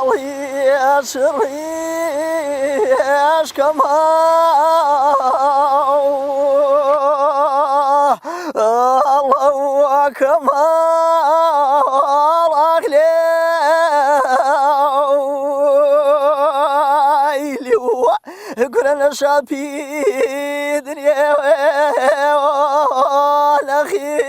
يا شريش كما الله كما أغلى قلنا شابي دنيا والأخي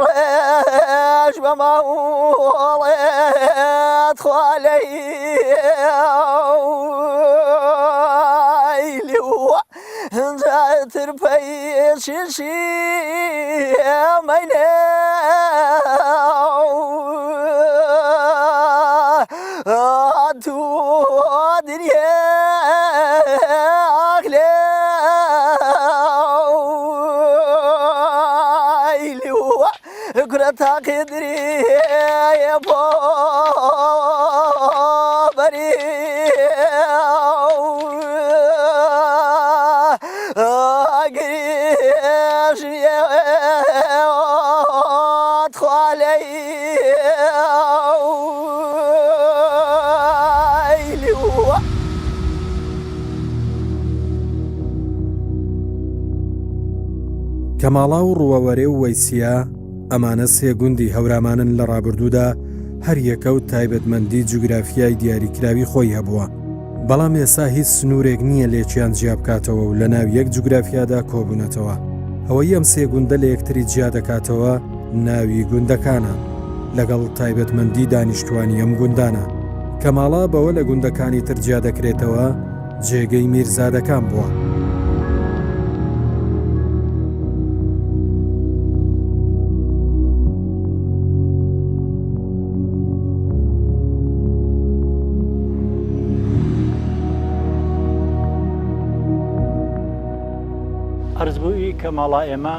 ريش بمولد خالي انت تربي شيشي مينه دنيا أغلى قرتها قدري يا بابري قريش يا خالي کەماڵا و ڕووەوەرێ و وەیسیا ئەمانە سێ گوندی هەورامانن لە ڕابردوودا هەر یەکەوت تایبەتمەندی جوگرافیای دیاریکراوی خۆی هەبووە، بەڵام ئێستا هیچ سنوورێک نییە لێکیان جیا بکاتەوە و لە ناو یەک جوگرافیادا کۆبوونەتەوە. ئەوەی ئەم سێ گوندە لە یەکتری جیا دەکاتەوە ناوی گوندەکانە لەگەڵ تایبەتمەندی دانیشتوانی ئەم گوندانە. کەماڵا بەوە لە گوندەکانی تر جیا دەکرێتەوە جێگەی میرزادەکان بووە. ئەرزبووی کەماڵا ئێمە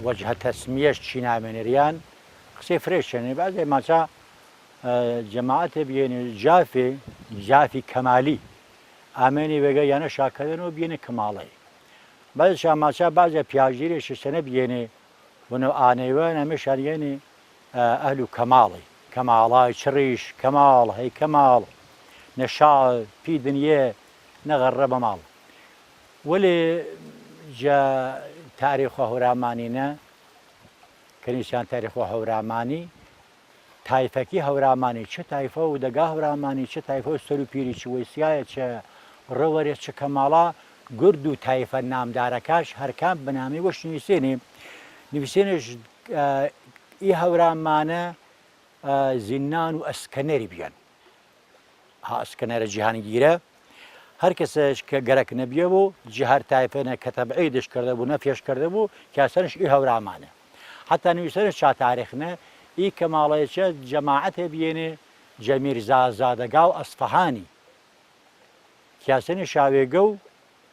وەجهە تەسمیەش چی نامێنەریان قسەی فرێشێنێ بەعزێ ماچە جەماعەتێ بێنێ جافی کەمالی ئامێنی وێگە یانە شاکەدەنەوە بێنێ کەماڵی بەز شاماچە بازە پیاژیرێکی سەنە بێنێ بنە ئانەیوان ئەمە شاریێنێ ئەهل و کەماڵی کەماڵای چڕیش کەماڵ هەی کەماڵ نەشا پی دنیێ نەغەڕە بە ماڵ ولی جا تاریخ و هەورامانینە کەنیسیان تاریخ و هەورامانی تایفەکی هەورامانی چه تایفە و دەگا هەورامانی چه تایفە و سەر و پیری چ وەیسیایە چه ڕەوەرێ چه کەماڵا گورد و تایفە نامدارەکەش هەرکان بەنامی وەش نووسێنێ نووسێنش ئی هەورامانە زیندان و ئەسکەنەری بیان ئەسکەنەرە جیهانگیرە هەر کەسش کە گەرەک نەبیە بوو جی هەر تایفەنە کە تەبعی دشکرده بوو نەفێش کرده بوو کاسەنش ئی هەورامانە حتا نووسەرش چا تاریخنە ئی کەماڵەیەچە جەماعەتێ بێنێ جەمیرزا زادەگا و ئەسفەهانی کاسەنی شاوێگە و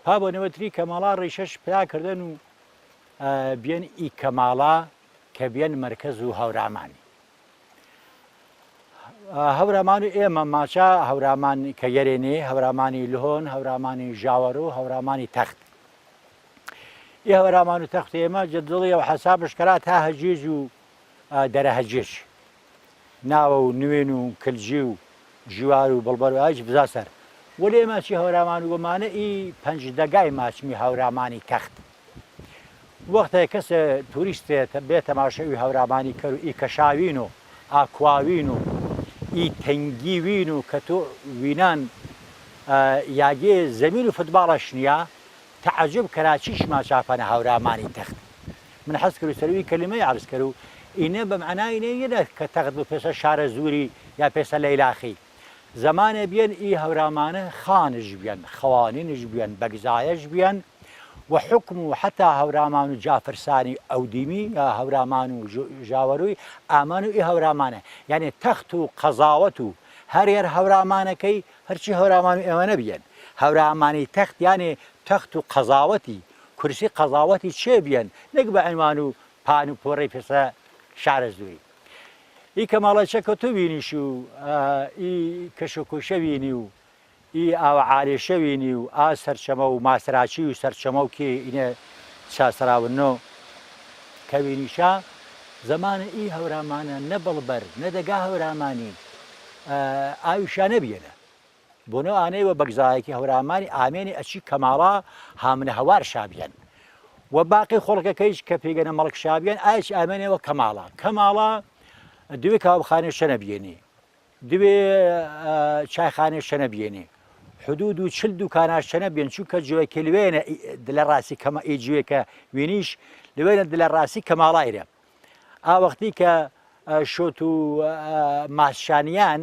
پابۆنەوە تری کەماڵا ڕیشەش پیا کردن و بێن ئی کەماڵا کە بێن مەرکەز و هەورامانی هەورامان و ئێمە ماچە هەورامان کە یەرێنێ هەورامانی لهۆن هەورامانی ژاوەڕ و هەورامانی تەخت ئی هەورامان و تەخت ئێمە جدڵی و حەسابشکرا تا هەجێژ و دەرە هەجێش ناوە و نوێن و کلجی و ژوار و بڵبەر و هەج بزا سەر وەلی ئێمە چی هەورامان و گۆمانە ئی پەنجدەگای ماچمی هەورامانی تەخت وەختە کەسە توریستێت بێ تەماشەوی هەورامانی کەر و ئی کەشاوین و ئاکواوین و ئی تەنگی وین و کە تۆ وینان یاگێ زەمین و فوتباڵەش نییە تەعەجب کەراچیش ماچافەنە هەورامانی تەخت من حەز کرد و سەروی کەلیمەی عەرز کرد و ئینە بە معنای نەیە کە تەخت بۆ پێسە شارە زووری یا پێسە لەیلاخی زەمانە بێن ئی هەورامانە خانش بیان خەوانینش بیان بەگزایەش بیان وحكم حتى هەورامان و جافرسانی ئەودیمی یا هەورامان و ژاوەڕووی ئامان و ئی هەورامانە یعنی تەخت و قەزاوەت و هەرێر هەورامانەکەی هەرچی هەورامان و ئێوە نەبیێن هەورامانی تەخت یعنی تەخت و قەزاوەتی کورسی قەزاوەتی چێ بیان نەک بە عنوان و پان و پۆڕەی پێسە شارە زووری ئی کەماڵەچە کە تۆ بینیش و ئی کەش و کوشە بینی و ئی ئاوە عالێشە بینی و ئا سەرچەمە و ماسراچی و سەرچەمە و کێ ئینە چاسەراونەوە کەوێنیشا زمانە ئی هەورامانە نەبڵبەر نەدەگا هەورامانی ئاویشا نەبیێنە بۆنەوە ئانەیەوە بەگزایەکی هەورامانی ئامێنی ئەچی کەماڵا هامنە هەوار شابیان و باقی خۆڵکەکەیش کە پێگەنە مەڵک شابیان ئاش ئامێنەوە کەماڵا دوێ کاوبخانێ شەنە بێنێ دوێ چایخانێ شەنە بێنێ حدود و چل دوکانە شەنە بێن چووکە جوێکە لوێنە لە ڕاستی کەمە ئیجوێکە وێنیش لوێنە لە ڕاستی کەماڵایرە ئاوەختی کە شۆت و ماسشانیان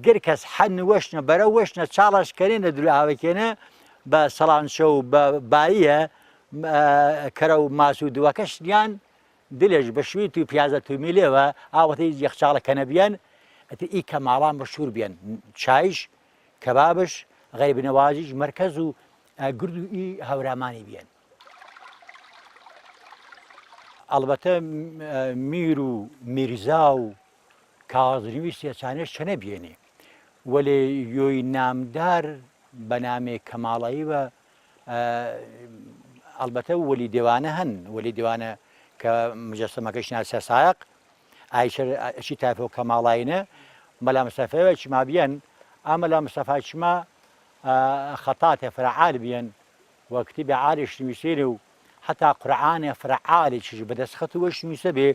گر کەس حەن وەشنە بەرە وەشنە چاڵشکەرێنە درو ئاوەکێنە بە سەڵانچە و بە باییە کەرە و ماس و دووەکەشیان دلێش بە شوێت و پیازە تومیلێەوە ئاوەتی یەخچاڵەکە نەبیان ئەتی ئی کەماڵان بەشور بێن چایش کەبابش غەیب نەوازیش مرکز و گرد و ئی هەورامانی بێن ئەڵبەتە میر و میرزا و کاغذنوویس سێچانێش چەنە بێنێ وەلێ یۆی نامدار بە نامێ کەماڵاییوە ئەلبەتە وەلی دێوانە هەن وەلی دێوانە کە مجەسەمەکەی ناسە سایق ئایشی تایفۆ کەماڵایینە مەلا مستەفەوە چما بیەن ئامەلا مستەفا چما خەتاتە فرعال بیەن وە کتیبی عالیش نووسێنێ و حتا قورعانێ فرعالێکیش بەدەستخەت وەش نووسە بێ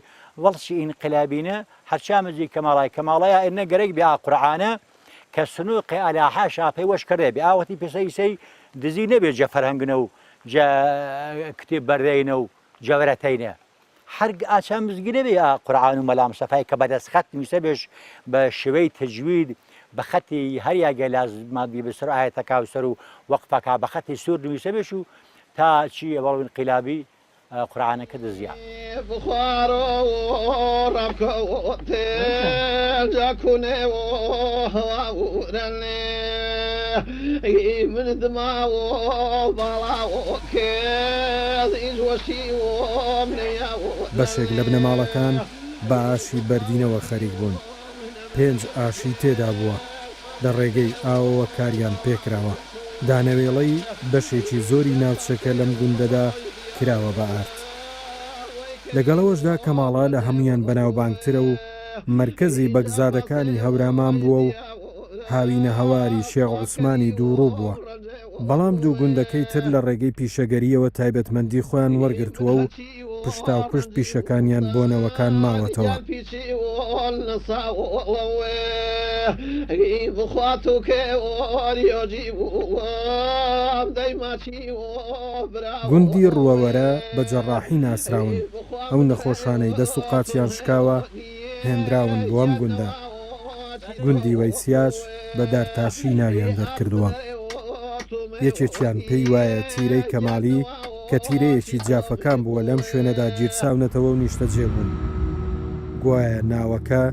وەڵچی ئینقلابینە هەرچامەجی کەماڵایە ئێنە گەرەک بێ قورعانە کە سنووقی ئالاحا شاپەی وەش کردێ بێ ئاوەتی پێسەیسەی دزی نەبێت جە فەرهەنگنە و جە کتێب بەردەینە و جەورەتەینە هەر ئاچامزگی نەبێ قورعان و مەلا مستەفای کە بەدەستخەت نووسە بێش بە شێوەی تەجوید بە خەتی هەریاگە لازمادی بەسەر ئاەتەکا و سەر و وەقفەکە بە خەتی سوور نووسە بێش و تا چی ئەوڵ انقلابی قورعانەکە دەزیان بەشێک لە بنەماڵەکان بە ئاشی بەردینەوە خەریک بوون 5 ئاشی تێدا بووە لە ڕێگەی ئاوەوە کاریان پێکراوە دانەوێڵەی بەشێکی زۆری ناوچەکە لەم گوندەدا کراوە بە ئارت لەگەڵەوەشدا کەماڵا لە هەمویان بەناوبانگترە و مرکزی بەگزادەکانی هەورامان بووە و هاوینە هەواری شێخ عوسمانی دووڕوو بووە بەڵام دوو گوندەکەی تر لە ڕێگەی پیشەگەریەوە تایبەتمەندی خۆیان وەرگرتووە و پشتا و پشت پیشەکانیان بۆنەوەکان ماوەتەوە گوندی ڕووەوەرە بە جەڕاحی ناسراون ئەو نەخۆشانەی دەست و قاچیان شکاوە هێنراون بۆ ئەم گوندە گوندی وەیسیاش بە دارتاشی ناویان دەرکردووە یەکێکیان پێی وایە تیرەی کەماڵی کە تیرەیەکی جافەکان بووە لەم شوێنەدا گیرساونەتەوە و نیشتەجێ بوون گوایە ناوەکە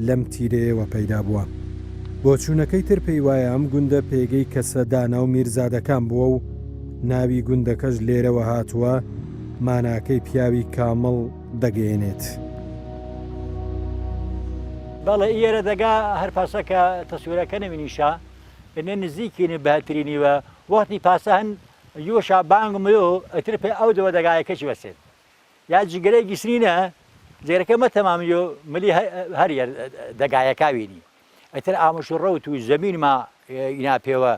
لەم تیرەیەوە پەیدا بووە بۆ چوونەکەی تر پێی وایە ئەم گوندە پێگەی کەسە دانا و میرزادەکان بووە و ناوی گوندەکەش لێرەوە هاتووە ماناکەی پیاوی کامڵ دەگەێنێت بەڵێ ئێرە دەگا هەر پاسەکە تەسوورەکە نەمینیشا ئێنە نزیکینە بەهترینیوە وەختی پاسە هەن یۆشا بانگمەوە ئەتر پێ ئەو دەوە دەگایەکەچ بەسێت یا جگەرەی گیسرینە جێرەکە مەتەمامیۆ ملی هەریە دەگایەکە وینی ئەتر ئامش و ڕەوت و زەمینما ئینا پێوە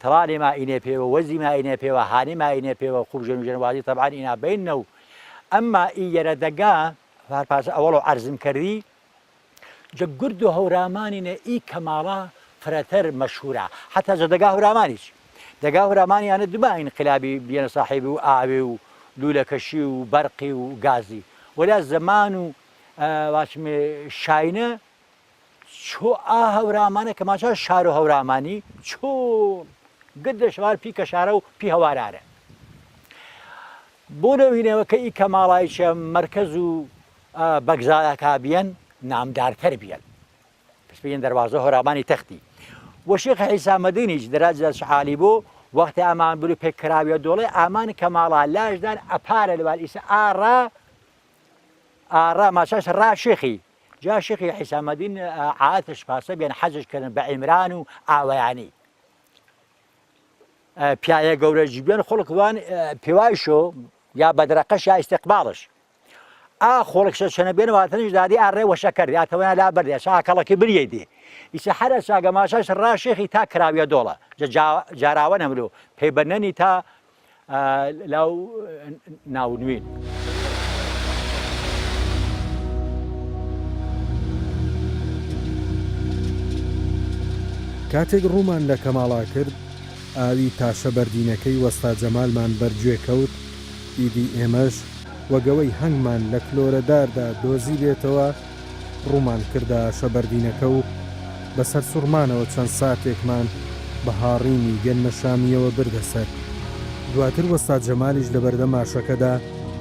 تەڵانێما ئینێ پێوە وەزیما ئینێ پێوە هانیما ئینێ پێوە خوب ژەنوژەنوازی تەبعان ئینا بینە و ئەمما ئیەرە دەگا پاسە ئەوەڵ و عەرزم کردی جە گورد و هەورامانینە ئی کەماڵا فرەتەر مەشهورە حتا جە دەگا هەورامانیش دەگا هەورامانیانە دوما ئینقلابی بێنە ساحیبی و ئاوێ و لولەکەشی و بەرقی و گازی وەلا زەمان و واشمێ شاینە چۆ هەورامانە کە ماچە شار و هەورامانی چۆ گرد شوار پی کە شارە و پی هەوارارە بۆ نەوینەوە کە ئی کەماڵایشە مرکز و بەگزایەکە بیەن نامدارتر بیەن پس بێن دەواازە هەورامانی تەختی وەشێخ حیسامەدینیش دەراجە شعالی بۆ وەختی ئامان بلو پێکراویە دۆڵێ ئامان کەماڵا لاشدان ئەپارە لەوال ئیسە ئاڕا ماچەش ڕا شێخی جا شێخی حیسامەدین عاتش پاسە بێن حەجشکردن بە عیمران و ئاوەیانی پیاە گەورە جیبێن خۆڵکوان پێوایشۆ یا بەدرەقەش یا ئیستیقباڵش خۆڵکشە چەنە بێنەواتنیش دادی ئاڕێ وەشەکردی ئاتەوەە لا بەردێ شاکەڵکی بریەدی ئیسە هەرە شاگەماشاش ڕاشێخی تا کراویە دۆڵە جاراوە نەملو پەیبەرنەنی تا لاو ناونوین. کاتێک ڕوومان لە کەماڵا کرد ئاوی تاشە بەردینەکەی وەستا جەمالمان بەرگوێ کەوت ئیدی ئێمەش وەگەوەی هەنگمان لە کلۆرەداردا دۆزی بێتەوە ڕوومان کردە شەبەردینەکە و بەسەر سوورمانەوە چەند ساتێکمان بە هاڕینی گەنمە شامیەوە بردەسەر. دواتر وەستا جەمالیش لە بەردە ماشەکەدا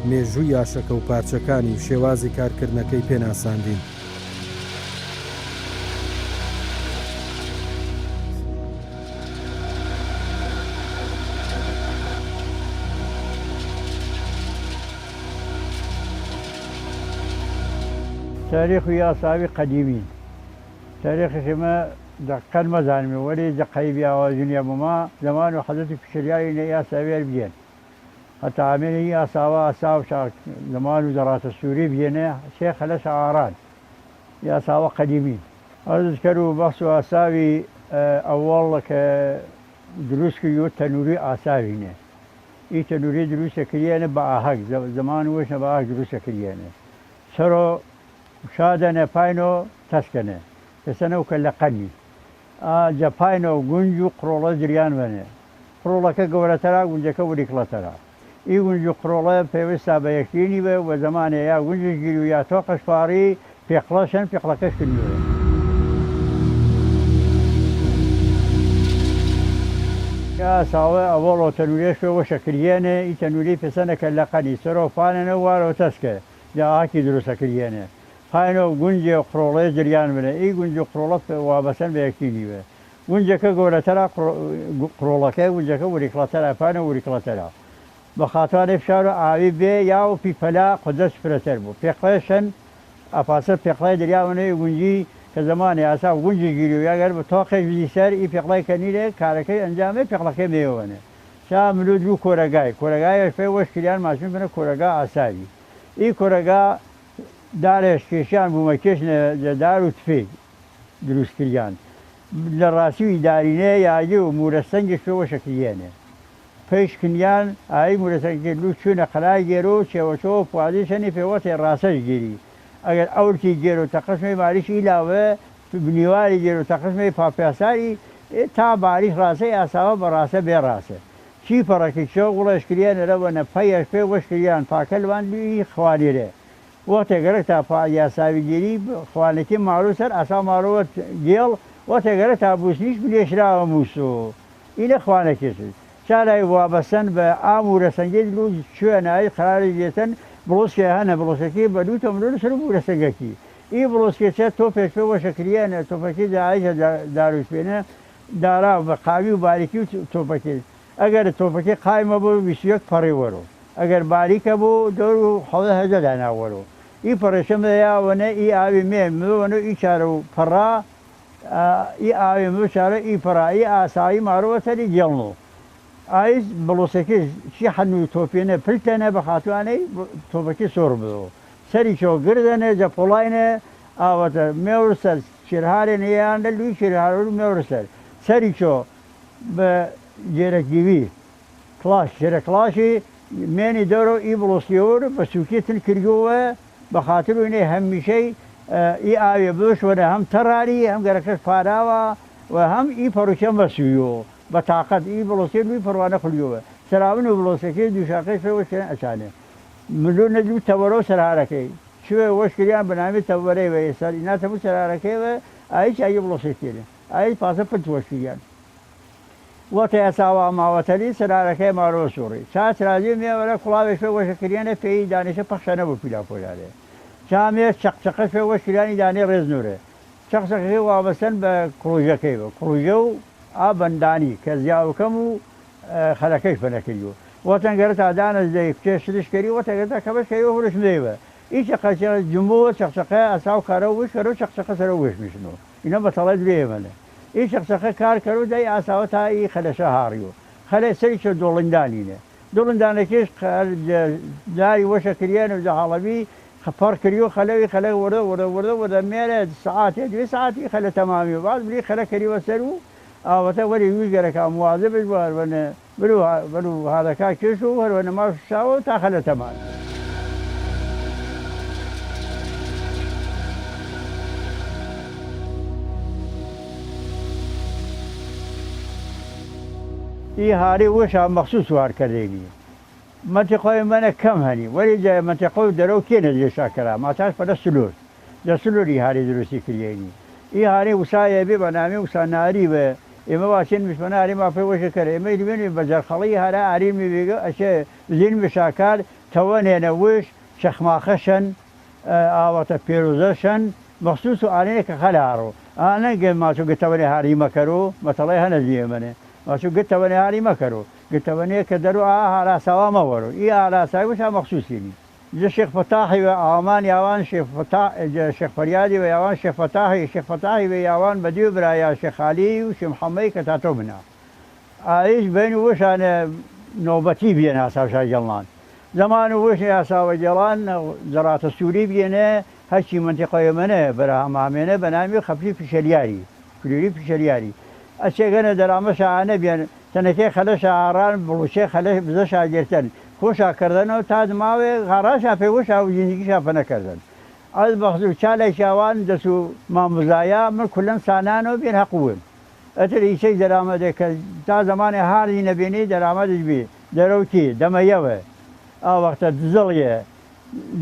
مێژووی یاشەکە و پارچەکانی و شێوازی کارکردنەکەی پێناساندین. تاريخ ياساوي قديمين تاريخ شما دقن مزانمي ولي دقيب يا وزنيا مما زمان وحضرتك في شرياي ياساوي البيان حتى عمل ياساوا اساو شاك زمان وزارات السوري بينا شيخ خلص عاران ياساوا قديمين اذكروا بحثوا اساوي اول ك دروس كيو تنوري اساوينا اي تنوري دروس كريانه باهك زمان وش باهك دروس كريانه سرو شادنه پاینو تسکنه تسنه و کل قنی جا پاینو گنجو قرولا جریان ونه قرولا که گورترا گنجه که وریکلترا ای گنجو قرولا پیوستا به یکینی به و زمانه یا گنجو گیرو یا توقش پاری پیقلاشن پیقلکش کنیوه یا ساوه اولو تنوریش و شکریانه ای تنوری پسنه کل قنی سرو پاننه وارو تسکه جا آکی دروس کریانه پاینو گنجه قروله جریان بنه ای گنجه قروله وابسن به یکینی به گنجه که گورترا قروله که گنجه که وریکلاترا پاینو وریکلاترا بخاطر افشار آوی به یا و پیپلا قدس فرتر بو پیقلشن افاسر پیقلای دریاونه گنجی که زمانی اسا گنجی گیریو یا اگر به توقع جدیسر ای پیقلای کنیله کارکی انجامه پیقلای میونه شا ملود رو کورگای فی وش کلیان ماشین بنه کورگا آسایی ای کورگا دارش کشیان بوومە کێشنە دار و تفێک دروستکردیان لە ڕاستی دارینە یاگی و مورەسەنگش پێوە شەکریێنێ پێشکنیان ئای مورەسەنگێت لو چوونە قەلای گێرە و چێوەچەوە پوادیشەنی پێوەتێ ڕاستەش گیری ئەگەر ئەوکی گێر و تەقسمی باریش ئیلاوە بنیواری گێر و تەقسمی پاپیاساری تا باریش ڕاستەی ئاساوە بە ڕاستە بێ ڕاستە چی پەڕەکەی چۆ وڵەشکریانە لەوەنە پەیەش پێ وەشکریان پاکەلوان لوی خوالێرێ وەتێگەرە تا یاساویگیری خوانێکی ماڵوو سەر ئاسا ماڵەوە گێڵ وەتێگەرە تا بوسنیش بلێشراوە مووسۆ ئینە خوانەکێت چالای وابەسەن بە ئام و رەسەنگێت لو شوێنایی قراری دێتن بڵۆسکێ هەنە بڵۆسەکەی بە دوو تەمرۆ سەر بوو رەسەنگەکی ئی بڵۆسکێچێت تۆ پێش پێ وەشەکریانە تۆپەکەی داعیشە داروشپێنە دارا بە قاوی و باریکی و تۆپەکەی ئەگەر تۆپەکەی قایمە بۆ 21 پەڕی وەرۆ ئەگەر باریکە بۆ دەور و حەوە هەزە داناوەرۆ ئی پەڕێشەمەیاوەنە ئی ئاوی مێ مەوەنە ئی چارە و پەڕا ئی ئاوی مە چارە ئی پەڕا ئی ئاسایی ماڕەوە سەری گێڵنۆ ئایز بڵۆسەکەی چی حەن و تۆپێنە پلتەنە بە خاتوانەی تۆپەکەی سۆر بدەوە سەری چۆ گردەنە جەپۆڵاینە ئاوەتە مێور سەر شێرهارێنە یان لە لوی شێرهار و مێور سەر سەری چۆ بە جێرەگیوی کلاش جێرە کلاشی مێنی دەرەوە ئی بڵۆسیەوە بە سوکێتن کردووە بە خاطر وینەی هەمیشەی ئی ئاوێ بشوەنە هەم تەڕاری هەم گەرەکەش پاراوە و هەم ئی پەڕوچەم بەسوویەوە بە تااقەت ئی بڵۆسی لوی پڕوانە خولیەوە سەراون و بڵۆسەکەی دووشاقەی پێوەشتێن ئەچانێ ملو نەدوو تەوەرە و سەرهارەکەی شوێ وەشکریان بەنامی تەوەرەی وە سەر ئیناتەبوو سەرهارەکەیوە ئایچ ئاگی بڵۆسێتێنێ ئای پاسە پت وەشکریان وەتە ئەساوا ماوەتەری سەرارەکەی ماڕۆ سوڕی چاچراجی مێوەرە کوڵاوێک پێ وەشەکریانە پێی دانیشە پەخشەنە بۆ پیلاپۆلارێ چامێ چەقچەقەش پێ وەشکریانی دانێ ڕێزنورێ چەقچەقەکەی وابەسەن بە کڕۆژەکەی بە کڕۆژە و ئابندانی کە زیاوکەم و خەلەکەی فەنەکردیوە وەتەنگەرە تا دانەش دەی پێشتشکەری وەتەگەتا کە بەشکەوە هورش مێوە ئی چەقەچە جمبۆ چەقچەقە ئەساو کارە وشکەرە و چەقچەقە سەرە وێشمیشنەوە ئینە بەتەڵەت لێمەنە ئی چەقچەقە کار کەرو دەی ئاساوە تا ئی خەلەشە هاڕیوە خەلە سەری چۆ دۆڵندانینە دۆڵندانەکەش داری وەشەکریان و جەهاڵەبی خفر كريو خلق ورده ميرة ساعات 2 ساعات خلق تمامي وبعد بلي خلق كريو سلو وتولي يجرك مواظب الجوار وانا بلو هذا كاكيشو وانا ما شاو تا خلق تمام هاري وش مخصوص وار كرديني منطقة من كم هني ولي منطقة درو كين اللي شاكرا ما تعرف ولا سلوري هاري دروسي كريني هاري وسايا بي بنامي وساناري و إما واشين مش بناري ما في وش كره إما يبيني بجر خليه هذا عريمي بيجا أشياء زين مشاكل تواني نوش شخما خشن آوات بيروزشن مخصوص عليك خلارو أنا قل ما شو قلت وني هاري مكرو مثلا هنا زي منه ما شو قلت وني هاري مكرو قلت وني كدرو على سوا ما ورو على سوا وش مخصوصيني الشيخ فتاحي وعمان يوان شيخ فتاح الشيخ فريادي ويوان شيخ فتاحي ويوان بديو برايا شيخ علي وشيخ محمد كتاتو منا عايش بين وش أنا نوبتي بينا سوشا جلان زمان وش يا سوا جلان زراعة السوري بينا هالشي منطقة يمنه برا مامنه بنامي خفيف في شرياري الشيء أنا درامة شعانة بين تنكي خلش عاران بروشة خلش بزش عجرتن خوشا کردن و تا دماغ غراش افی وش او زندگی شاف نکردن. از بخشو چاله شوان دستو مامزایا من کلن سانانو بین حقوقن. اتری شيء درآمده که تا زمان هاری نبینی درآمدش بی دروکی دمیاوه. وقت زلیه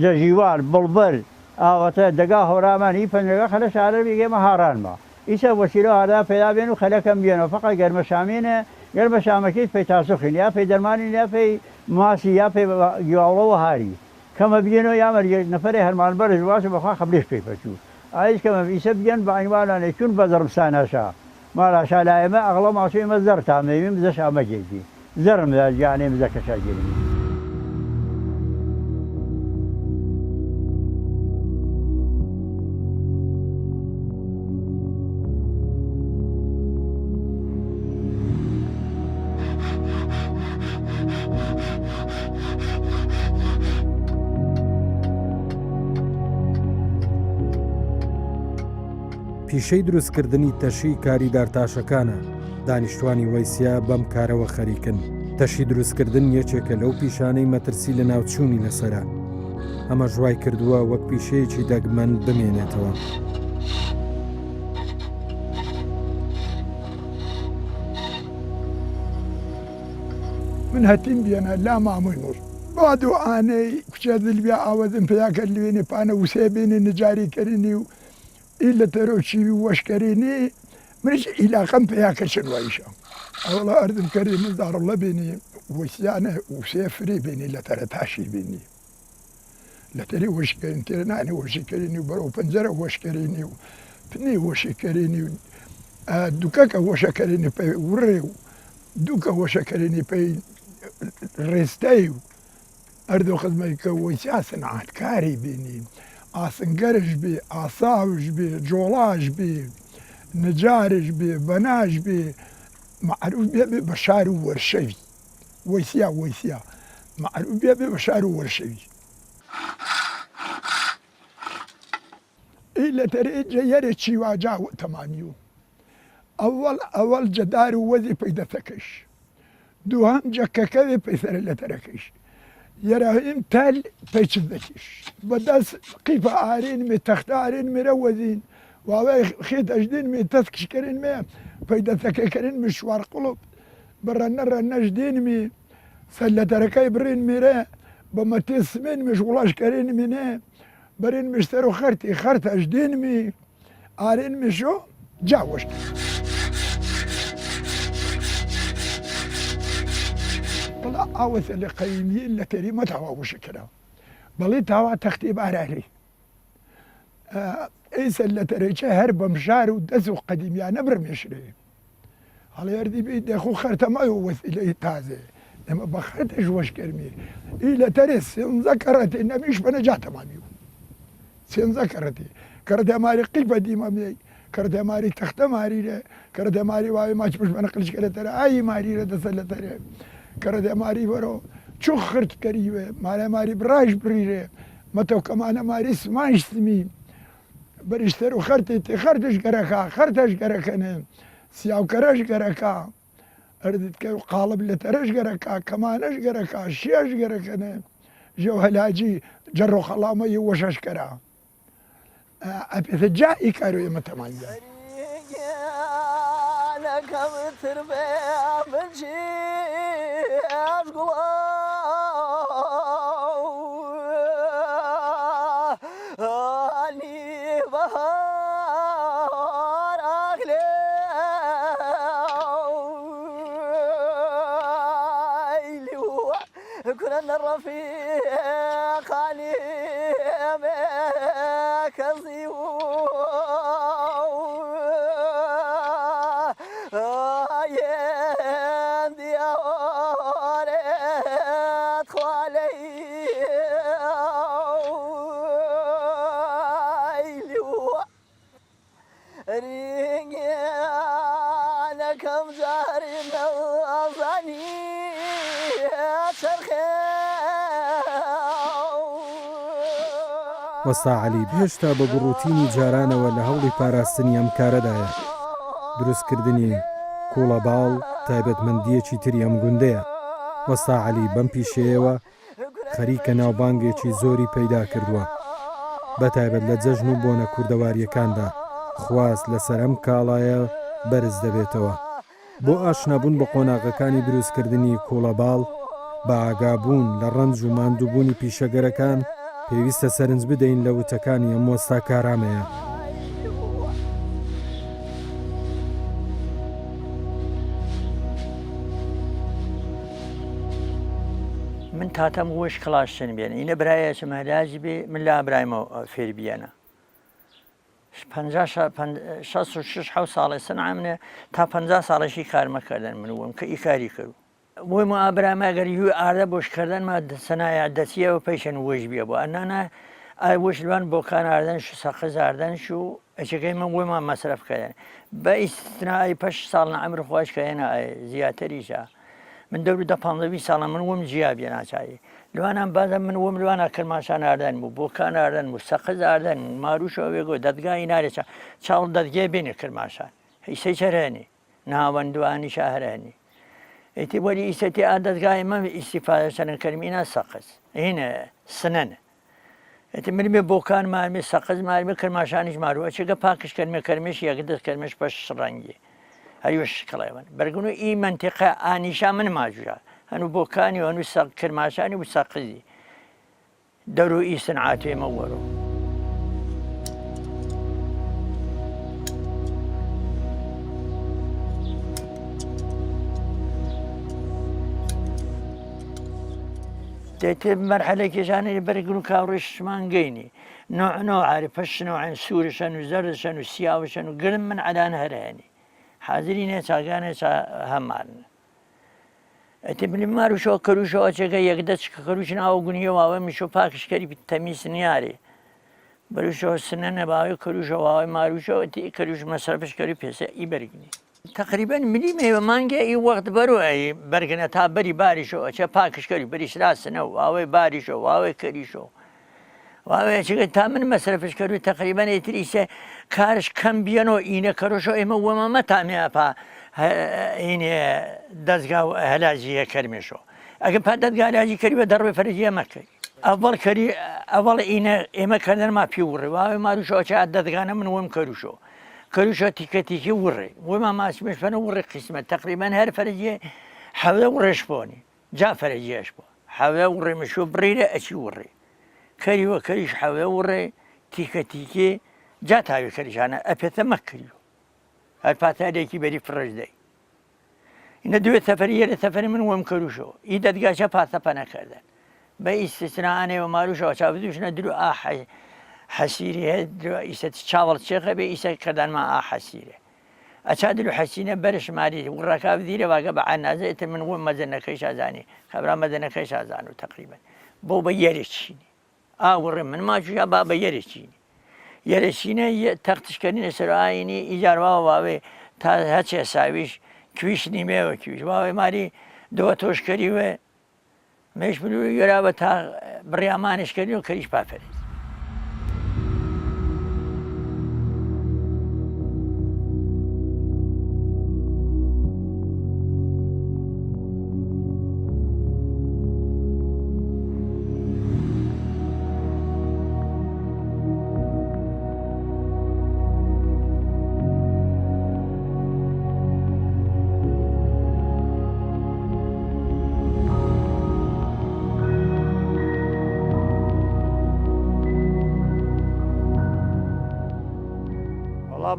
جزیوار بلبل وقت دگاه هرامانی پنجاه خلاص عربی که مهاران ما. ایسا وسیله هذا پیدا بینو خلکم بینو فقط گرم شامینه گرم شامکی پی تاسخین یا پی درمانی یا پی ماسی یا پی یاولو هاری. كما بينو يعمل نفره هرمان برج واسه بخا خبريش بي بشو عايز كما يسبين بعنوان أن يكون بضرب ساناشا ما لا شا لا ما أغلى ما شيء مزر تعمل مزش عم جيدي زرم يعني مزك شاجري پیشەی دروستکردنی تەشی کاریدار تاشەکانە دانیشتوانی وەیسیا بەم کارەوە خەریکن. تەشی دروستکردن یەکێکە لەو پیشانەی مەترسی لە ناوچوونی لەسەرە. ئەمە ژوای کردووە وەک پیشەیەکی دەگمەن بمێنێتەوە. من هەتیم بێنە لا مامۆی نوور. بادو ئانەی کوچە دڵبیا ئاوەدم پێیاکرد لێنێ پانە وسێ بێنێ نەجاریکردنی و إلا تروشي وشكريني منش إلى خم فيها كشن وعيشة والله أردم كريم دار الله بيني وسيانة وسيفري بيني لا ترى تاشي بيني لا تري وشكريني ترناني وشكريني وبرو بنزرة وشكريني فني وشكريني دوكاكا وشكريني بي وريو دوكا وشكريني بي ريستايو أردو خدمة وسياسة عاد كاري بيني ئاسنگەرش بێ ئاساوش بێ جۆڵاش بێ نجارش بێ بەناش بێ معروف بێ بە شار و وەرشەوی وەیسیا معروف بێ بە شار و وەرشەوی لە تەرێجە یەرێکی واجا تەمامیوە ئەوەڵ جەدار و وەزی پەیدەتەکەش دووهەم جەکەکەوێ پەیسەرە لە تەرەکەش يراهم تال بيتشدكش بدأس قيف عارين مي تخت عارين مروزين وهاي خيط أجدين مي تسكش كرين مي فايدة ثكا كرين مشوار قلوب برا جدين مي سلة تركاي برين ميرا بما تسمين مش ولاش كرين مينا برين مشترو خرت أجدين مي عارين مشو جاوش والله عاوز اللي قيمين اللي تري ما تهوى وشكرا بلي تهوى تختيب عليه ايس اللي تري هرب مشار ودسو قديم يعني نبر مشري على يردي بيد اخو خرت ما يوث اليه تازه لما بخرتش وش كرمي الى ترس ذكرت ان مش بنجات ماميو سين ذكرتي كرت ماري قيفه ديما مي كرت ماري تخت ماري كرت ماري واي ماش مش بنقلش كرت اي ماري دسل تري كرد ماري برو شو خرت كريبه ماري براش بريره مەتەو کەمانە ماری سمانشتمی بەریشتەر و خەرتێتی خەرتش گەرەکە خەرتەش گەرەکەنێ سیاوکەرەش گەرەکە ئەردتکە و قاڵب لە تەرەش گەرەکە کەمانەش گەرەکە شێش گەرەکەنێ ژێو هەلاجی جەڕ و خەڵامەی وەشەشکەرە ئەپێتە جا ئیکار و ئێمە تەمانجا نەکەم تر بێ بچی ئەشگوڵە كنا الرفيق علي كزي يندي أوريت خوالي ريني أنا كم زاري نظني وەستا عەلی هێشتا بە بڕوتینی جارانەوە لە هەوڵی پاراستنی ئەم کارەدایە. دروستکردنی کوڵە باڵ تایبەتمەندیەکی تری ئەم گوندەیە. وەستا عەلی بەم پیشەیەوە خەریکە ناوبانگێکی زۆری پەیدا کردووە، بەتایبەت لە جەژن و بۆنە کوردەواریەکاندا خواست لەسەر ئەم کاڵایە بەرز دەبێتەوە. بۆ ئاشنابوون بە قۆناغەکانی دروستکردنی کوڵە باڵ بە ئاگابوون لە ڕەنج و ماندووبوونی پیشەگەرەکان پێویستە سەرنج بدەین لە وتەکانی ئەم وەستا کارامەیە. من تاتەم وەش کڵاشتن بێن ئینە برایە چمەلاجی بێ من لا برایمەوە فێر بیانە 6 ساڵی سنعە منە تا 50 ساڵێکی کارمەکردن من وم کە ئیکاری کرد بۆی ما ئابرامەگەر یوی ئاردە بۆشکردنمە سەنایە دەچیەوە پێیشەن وەش بێ بۆ ئەنانە وەش لەوان بۆکان ئاردەنش و سەقز ئاردەنش و ئەچەکەی من وۆیمان مەسرفکردن بە ئیستنایی پەش ساڵ نەعەمر خۆش کە هێنا زیاتریشە من دەور دە 15 ساڵە من وم جیابێ ناچایی لەوانم بازە من وم لەوانە کرماشان ئاردەن بوو بۆکان ئاردەن بوو سەقز ئاردەن ماروشەوە بێگۆ دەدگای نارێکە چاڵ دەدگێ بینێ کرماشان هیچی چەرێنی ناوەندوانی شاهرێنی ئیتی وەری ئیسەتی ئادەدگای مە ئیسیفادەشەن کەرمینە سەقز هینە سنەنە ئەتی من بێ بۆکان مارمی سەقز مارمی کرماشانیش ماروە چگە پاکش کەرمێ کەرمێش یەکدەست کەرمێش بەش ڕەنگی هەریوە شکڵێوان بەرگون و ئی منتیقە ئانیشا من ماجوورە هەنوو بۆکانی و هەنوو کرماشانی و سەقزی دەرو ئی سنعاتێمە وەرە دەتێ مەرحەلێکێژانەی بەرگون و کاڕێشمان گەینی نوع عارف پەشنەوەعن سوورشەن و زەردشەن و سیاوشەن و گرم من عەلان هەرێنی حاضری نێ چاگانێ هەمارن ئەتی بلی ماروشەوە کەروشەوە چێگە یەکدەچ کە کەروش ناوە گونیەوەوە میشۆ پاکشکەری تەمیز نیارێ بەروشەوە سنە نەباوی کەروشەوەوای ماروشەوە تی کەروش مەسەرفشکەری پێسە ئی بەرگنی تقریبا ملی مێوە مانگە ئی وەخت بەرۆ ئەی بەرگنە تا بەری باریشەوە چە پاکشکەری بەریشرا سنە و ئاوەی باریشەوە ئاوەی کەریشەوە واوێ چگە تا من مەسرفشکەر و تقریبا ئیتریسە کارش کەم بیەنەوە ئینە کەڕۆشەوە ئێمە وەمەمە تامێپا هینێ دەستگا و هەلاجیە کەرمێشەوە ئەگە پا دەستگا هەلاجی کەریوە دەڕوێ فەرجیە مەکەی ئەوڵ ئینە ئێمە کردنما پێ وڕێ واوێ ماروشەوە چ دەدگانە من وەم کەروشەوە کەروشە تیکەتیکی وڕێ وەما ماسمێش فەنە وڕێ قسمە تقریبا هەر فەرجیە حەوە وڕێش بۆنی جا فەرجیەش بۆ حەوە وڕێ مشۆ بڕیرە ئەچی وڕێ کەریوە کەریش حەوە وڕێ تیکە تیکێ جا تاوی کەریشانە ئەپێتە مەکردیوە هەر پاتارێکی بەری فڕش دەی اینە دوێت سەفەریە لە سەفەری من وەم کەروشەوە ئی دەدگاچە پاسەپە نەکردن بە ئیسستنانەوە ماروشەوە چاودوشنە درو حەسیری هەیە ئیسەت چاوەڵ چێخە بێ ئیسە کردانمە حەسیرە ئەچا درو حەسینە بەرشماری وڕەکا بدیرە واگە بە عەنازەیەتر من وەم مەزەنەکەی شازانی خەبرا مەزەنەکەی شازان و تقریبا بۆ بە یەرێکچینی ئاوڕێ من ماچویا با بە یەرێکچینی یەرەچینە تەختشکردنە سەرئاینی ئیجارواوە واوێ تا هەچێ ساویش کویش نیمێوە کویش واوێ ماری دۆ تۆشکەریوە مش بلو يرابة تا بريامانش كريو كريش بافري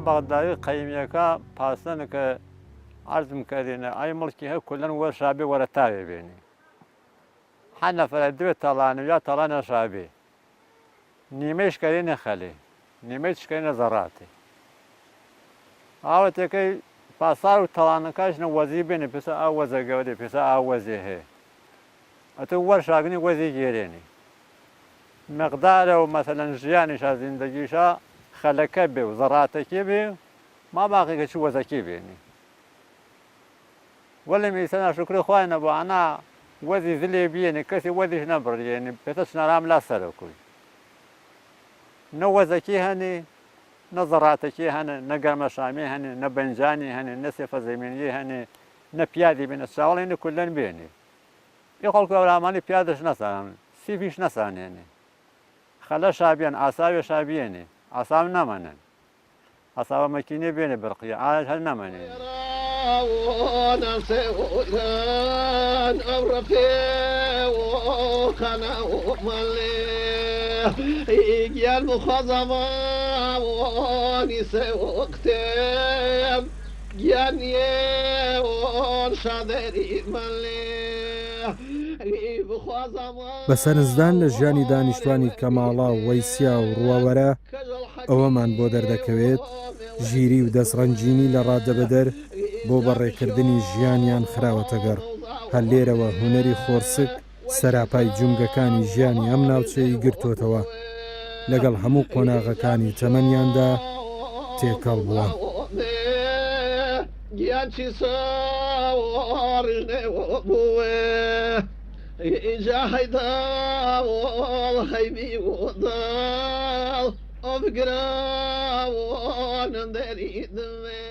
بغدادي قيميكا باسنك عرض كرينا أي ملكي كلن ورشابي ورتابي بيني حنا فردوي طلعنا يا طلعنا شابي نيمش كرينا خلي نيمش كرينا زراتي أوتكي باسارو طلعنا كاش نوزي بيني بس أوزي جودي بس أوزي هي أتو ورشاقني وزي جيريني مقداره مثلا جياني شا زندگي شا خلکه بی و زراعتکی بی ما باقی که چو وزکی بینی ولی میسنا شکر خواه نبو انا وزی زلی بینی کسی وزیش نبر یعنی پیتش نرام لا سر کوی نه وزکی هنی نه زراعتکی هنی نه گرم شامی هنی نه بنجانی هنی نه صفه زمینی هنی نه پیادی بینی شاولی نه کلن بینی یخال که اولامانی پیادش نسان سیفیش نسان یعنی خلا شابیان آساوی شابیانی أصاب نمنن أصاب مكينة بين برقية عاد هل نمنن يا المخضبة ونسى وقتم يا نيون شادري ملي بە سەرنجدان لە ژیانی دانیشتوانی کەماڵا و وەیسیا و ڕواوەرە ئەوەمان بۆ دەردەکەوێت ژیری و دەستڕەنجینی لە ڕادەبەدەر بۆ بەڕێکردنی ژیانیان خراوەتە گەڕ هەر لێرەوە هونەری خۆرسک سەراپای جومگەکانی ژیانی ئەم ناوچەی گرتوتەوە لەگەڵ هەموو قۆناغەکانی تەمەنیاندا تێکەڵ بووە. جاهدا والخيبي وضال أفقرا ونندري دمي